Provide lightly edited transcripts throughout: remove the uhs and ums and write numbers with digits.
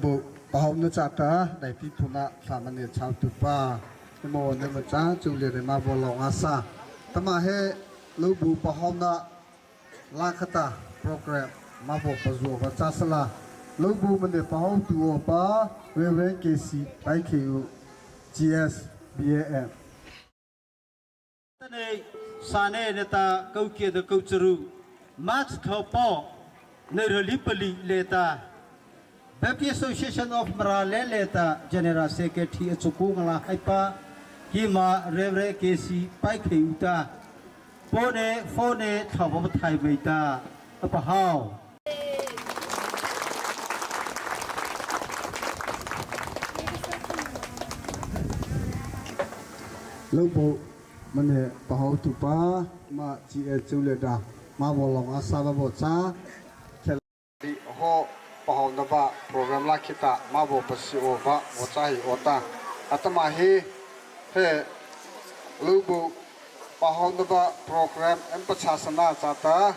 บุปหอมนจัตตาได้พิทุนะสามเณรชาวตุปาในโมในมจ้าจูเลียได้มาบลองอาซาตมาเฮลูบุปหอมนะลาคตาโปรแกรมมาบอกประจวบประจัสลาลูบุมันเดปหอมตัวปาเวเวเกซีไปคิว GS BAMในสาเนเนตาเกาเกียดเกาจรูมาร์ชทอปอในเรื่องลิปลีเลตา Baptist Association of Marale Leta General Secretary Chukungala Haipa Hima Revre Kesi Paike Uta Pone Phone Thabo Thai Meita Apa How Lobo Mane Pahau Tupa Ma GS Juleda Ma Bolong Asaba Bocha Keladi Ho Pahau Naba Program La Kita Ma Bo Pasi Ova Mochahi Ota Atamahi He Lobo Pahau Naba Program Empachasana Chata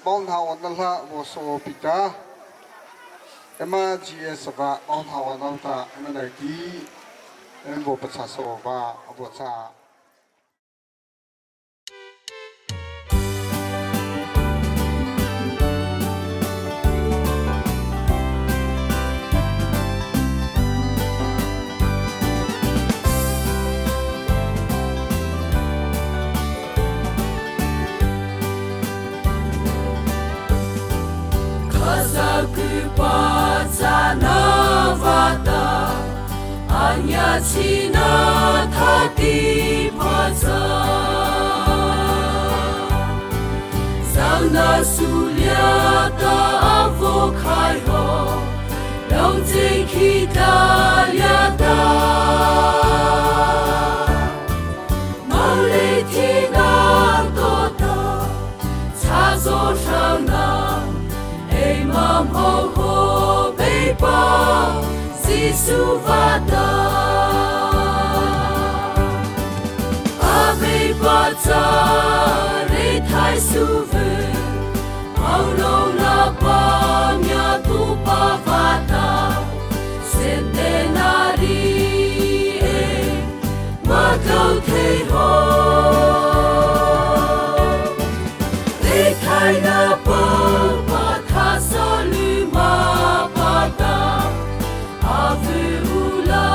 Bong Tha Onala Voso Pita Ema GS Ba Bong Tha Onata Emanaki Embo Pachaso Ba Abocha Anya China Thati Phaza Sauna Sulia Ta Avokai Ho Long Jing Kita Liata Male Tina Tota Chazo Shana Imam Ho Ho Beiba Suvada Ave Bata Re Thai Suve Aulo La Pamya Tu Pavata Centenari Madau Te Ho Re Thai Na Pa Patha Soluma Pata Ave Ula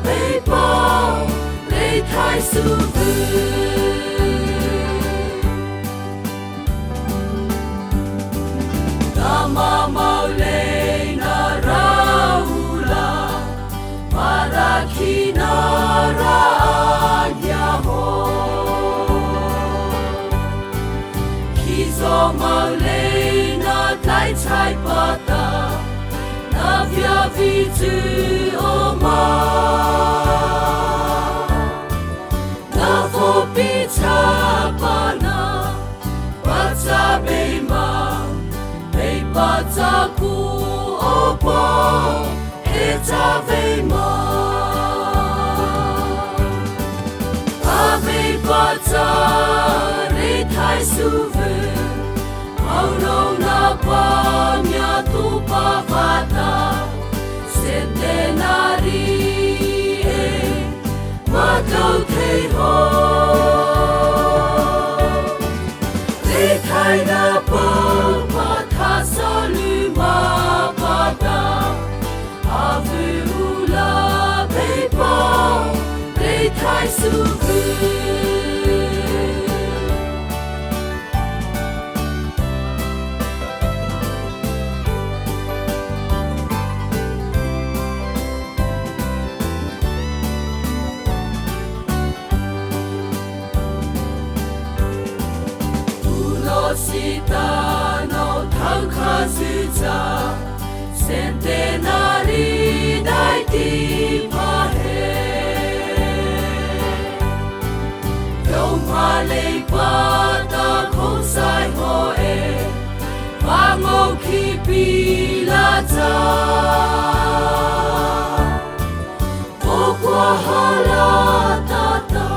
Beiba Re Thai Suve Dama Maule Na Raula Parakina Ra Yaho Kizo Maule Na Dai Chai Pata Navya Vitu Oma Navo Pita Pana Bata Beima Beibata Ku Opa Eta Veima Ave Bata Re Thai Suve Aulo Na Pamya Tu Pavata Centenari Madau Te Ho Re Thai Na Pa Patha Soluma Pata Ave Ula Beiba Re Thai Suve Sita no Tangkazuza Centenari Dai Ti Pahe Yom Hale Pata Konsai Hoe Vango Kipi Lata Okwa Hala Tata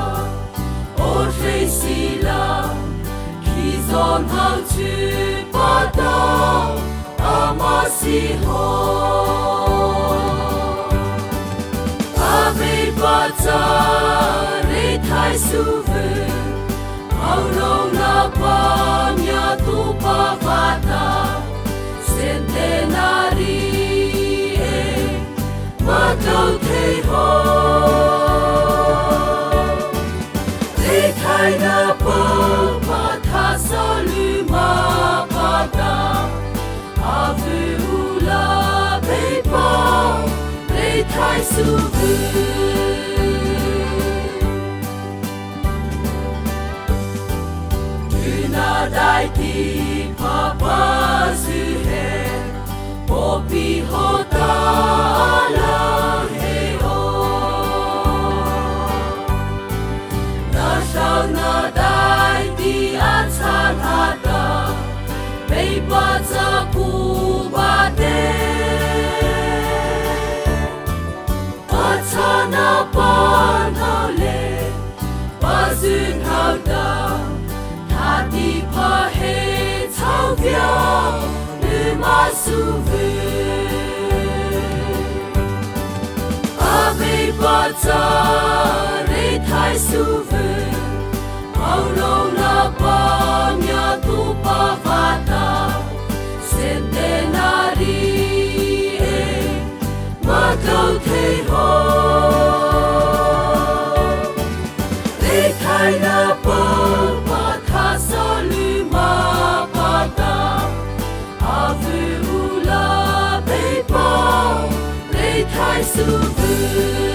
Otre Sila Zon Hang Chu Pata Amasi Ho za re thai su ve Ao rong na pa mya tu pa va ta Centenary Ma tau te ho Re thai na pa pa tha sa lu ma pa ta Ave ula pe pa Re thai su ve Dai ti papa su he Popi hota la he o Na shao na dai ti atsan hata Bei ba za ku ba de Atsana pa na le Ba zun hao da Hati pa he chao vya le ma su ve Ave pa cha re thai su ve Ao rong na pa mya tu pa va ta Centenary ma tau te ho Re thai na pa Ave ula pe pa, re thai su vu.